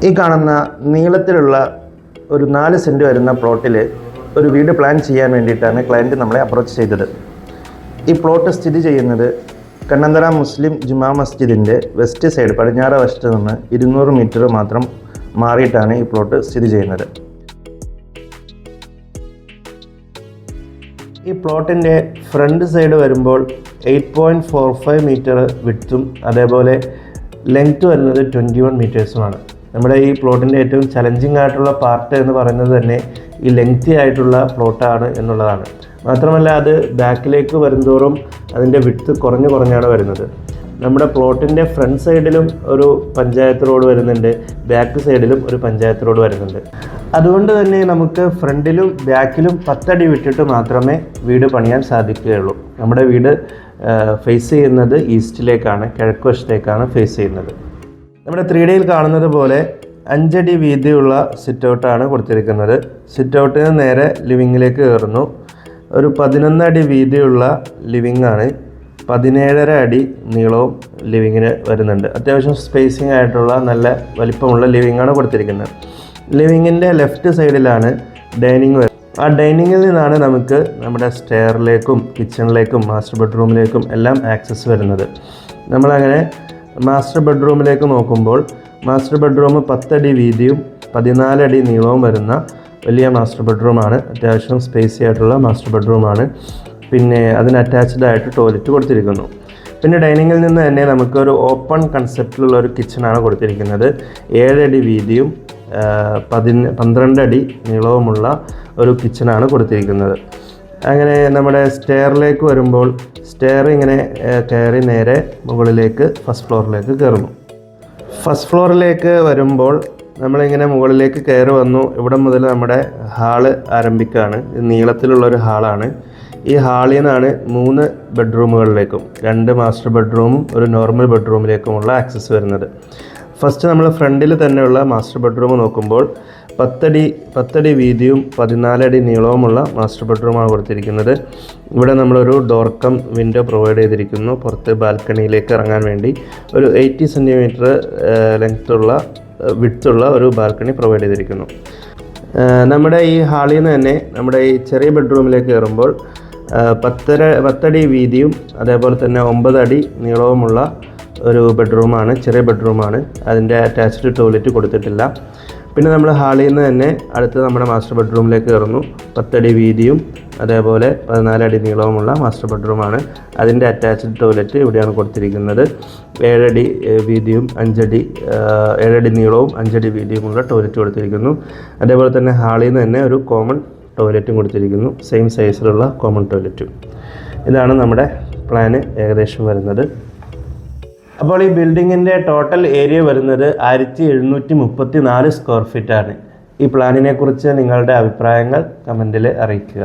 ഈ കാണുന്ന നീളത്തിലുള്ള ഒരു 4 സെൻറ്റ് വരുന്ന പ്ലോട്ടിൽ ഒരു വീട് പ്ലാൻ ചെയ്യാൻ വേണ്ടിയിട്ടാണ് ക്ലയൻറ്റ് നമ്മളെ അപ്രോച്ച് ചെയ്തത്. ഈ പ്ലോട്ട് സ്ഥിതി ചെയ്യുന്നത് കണ്ണന്തറ മുസ്ലിം ജുമാ മസ്ജിദിൻ്റെ വെസ്റ്റ് സൈഡ് പടിഞ്ഞാറ് വശത്ത് നിന്ന് 200 മീറ്റർ മാത്രം മാറിയിട്ടാണ് ഈ പ്ലോട്ട് സ്ഥിതി ചെയ്യുന്നത്. ഈ പ്ലോട്ടിൻ്റെ ഫ്രണ്ട് സൈഡ് വരുമ്പോൾ 8.45 മീറ്റർ വിഡ്ത്തും അതേപോലെ ലെങ്ത്ത് വരുന്നത് 21 മീറ്റേഴ്സുമാണ്. നമ്മുടെ ഈ പ്ലോട്ടിൻ്റെ ഏറ്റവും ചലഞ്ചിങ് ആയിട്ടുള്ള പാർട്ട് എന്ന് പറയുന്നത് തന്നെ ഈ ലെങ്തി ആയിട്ടുള്ള പ്ലോട്ടാണ് എന്നുള്ളതാണ്. മാത്രമല്ല അത് ബാക്കിലേക്ക് വരുന്തോറും അതിൻ്റെ വിഡ്ത്ത് കുറഞ്ഞാണ് വരുന്നത്. നമ്മുടെ പ്ലോട്ടിൻ്റെ ഫ്രണ്ട് സൈഡിലും ഒരു പഞ്ചായത്ത് റോഡ് വരുന്നുണ്ട്, ബാക്ക് സൈഡിലും ഒരു പഞ്ചായത്ത് റോഡ് വരുന്നുണ്ട്. അതുകൊണ്ട് തന്നെ നമുക്ക് ഫ്രണ്ടിലും ബാക്കിലും 10 അടി വിട്ടിട്ട് മാത്രമേ വീട് പണിയാൻ സാധിക്കുകയുള്ളൂ. നമ്മുടെ വീട് ഫേസ് ചെയ്യുന്നത് ഈസ്റ്റിലേക്കാണ്, കിഴക്ക് വശത്തേക്കാണ് ഫേസ് ചെയ്യുന്നത്. നമ്മുടെ 3Dയിൽ കാണുന്നത് പോലെ 5 അടി വീതിയുള്ള സിറ്റ് ഔട്ടാണ് കൊടുത്തിരിക്കുന്നത്. സിറ്റ് ഔട്ടിന് നേരെ ലിവിങ്ങിലേക്ക് കയറുന്നു. ഒരു 11 അടി വീതിയുള്ള ലിവിങ് ആണ്. 17.5 അടി നീളവും ലിവിങ്ങിന് വരുന്നുണ്ട്. അത്യാവശ്യം സ്പേസിങ് ആയിട്ടുള്ള നല്ല വലിപ്പമുള്ള ലിവിങ്ങാണ് കൊടുത്തിരിക്കുന്നത്. ലിവിങ്ങിൻ്റെ ലെഫ്റ്റ് സൈഡിലാണ് ഡൈനിങ് വരുന്നത്. ആ ഡൈനിങ്ങിൽ നിന്നാണ് നമുക്ക് നമ്മുടെ സ്റ്റെയറിലേക്കും കിച്ചണിലേക്കും മാസ്റ്റർ ബെഡ്റൂമിലേക്കും എല്ലാം ആക്സസ് വരുന്നത്. നമ്മളങ്ങനെ മാസ്റ്റർ ബെഡ്റൂമിലേക്ക് നോക്കുമ്പോൾ മാസ്റ്റർ ബെഡ്റൂം 10 അടി വീതിയും 14 അടി നീളവും വരുന്ന വലിയ മാസ്റ്റർ ബെഡ്റൂമാണ്. അത്യാവശ്യം സ്പേസി ആയിട്ടുള്ള മാസ്റ്റർ ബെഡ്റൂമാണ്. പിന്നെ അതിന് അറ്റാച്ച്ഡ് ആയിട്ട് ടോയ്ലറ്റ് കൊടുത്തിരിക്കുന്നു. പിന്നെ ഡൈനിങ്ങിൽ നിന്ന് തന്നെ നമുക്കൊരു ഓപ്പൺ കൺസെപ്റ്റിലുള്ള ഒരു കിച്ചണാണ് കൊടുത്തിരിക്കുന്നത്. 7 അടി വീതിയും 12 അടി നീളവുമുള്ള ഒരു കിച്ചണാണ് കൊടുത്തിരിക്കുന്നത്. അങ്ങനെ നമ്മുടെ സ്റ്റെയറിലേക്ക് വരുമ്പോൾ സ്റ്റെയർ ഇങ്ങനെ കയറി നേരെ മുകളിലേക്ക് ഫസ്റ്റ് ഫ്ലോറിലേക്ക് കയറുന്നു. ഫസ്റ്റ് ഫ്ലോറിലേക്ക് വരുമ്പോൾ നമ്മളിങ്ങനെ മുകളിലേക്ക് കയറി വന്നു. ഇവിടെ മുതൽ നമ്മുടെ ഹാള് ആരംഭിക്കുകയാണ്. നീളത്തിലുള്ളൊരു ഹാളാണ്. ഈ ഹാളിൽ നിന്നാണ് 3 ബെഡ്റൂമുകളിലേക്കും 2 മാസ്റ്റർ ബെഡ്റൂമും ഒരു നോർമൽ ബെഡ്റൂമിലേക്കുമുള്ള ആക്സസ് വരുന്നത്. ഫസ്റ്റ് നമ്മൾ ഫ്രണ്ടിൽ തന്നെയുള്ള മാസ്റ്റർ ബെഡ്റൂം നോക്കുമ്പോൾ 10 അടി വീതിയും 14 അടി നീളവുമുള്ള മാസ്റ്റർ ബെഡ്റൂമാണ് കൊടുത്തിരിക്കുന്നത്. ഇവിടെ നമ്മളൊരു ഡോർ കം വിൻഡോ പ്രൊവൈഡ് ചെയ്തിരിക്കുന്നു. പുറത്ത് ബാൽക്കണിയിലേക്ക് ഇറങ്ങാൻ വേണ്ടി ഒരു 80 സെൻറ്റിമീറ്റർ വിഡ്ത്തുള്ള ഒരു ബാൽക്കണി പ്രൊവൈഡ് ചെയ്തിരിക്കുന്നു. നമ്മുടെ ഈ ഹാളിൽ നിന്ന് തന്നെ നമ്മുടെ ഈ ചെറിയ ബെഡ്റൂമിലേക്ക് കയറുമ്പോൾ 10 അടി വീതിയും അതേപോലെ തന്നെ 9 അടി നീളവുമുള്ള ഒരു ബെഡ്റൂമാണ്, ചെറിയ ബെഡ്റൂമാണ്. അതിൻ്റെ അറ്റാച്ച്ഡ് ടോയ്ലറ്റ് കൊടുത്തിട്ടില്ല. പിന്നെ നമ്മൾ ഹാളിൽ നിന്ന് തന്നെ അടുത്ത് നമ്മുടെ മാസ്റ്റർ ബെഡ്റൂമിലേക്ക് കയറുന്നു. 10 അടി വീതിയും അതേപോലെ 14 അടി നീളവുമുള്ള മാസ്റ്റർ ബെഡ്റൂമാണ്. അതിൻ്റെ അറ്റാച്ച്ഡ് ടോയ്ലറ്റ് ഇവിടെയാണ് കൊടുത്തിരിക്കുന്നത്. 7 അടി വീതിയും 7 അടി നീളവും 5 അടി വീതിയുമുള്ള ടോയ്ലറ്റ് കൊടുത്തിരിക്കുന്നു. അതേപോലെ തന്നെ ഹാളിൽ നിന്ന് തന്നെ ഒരു കോമൺ ടോയ്ലറ്റും കൊടുത്തിരിക്കുന്നു, സെയിം സൈസിലുള്ള കോമൺ ടോയ്ലറ്റും. ഇതാണ് നമ്മുടെ പ്ലാന് ഏകദേശം വരുന്നത്. അപ്പോൾ ഈ ബിൽഡിങ്ങിൻ്റെ ടോട്ടൽ ഏരിയ വരുന്നത് 1734 സ്ക്വയർ ഫീറ്റാണ്. ഈ പ്ലാനിനെക്കുറിച്ച് നിങ്ങളുടെ അഭിപ്രായങ്ങൾ കമൻറ്റിൽ അറിയിക്കുക.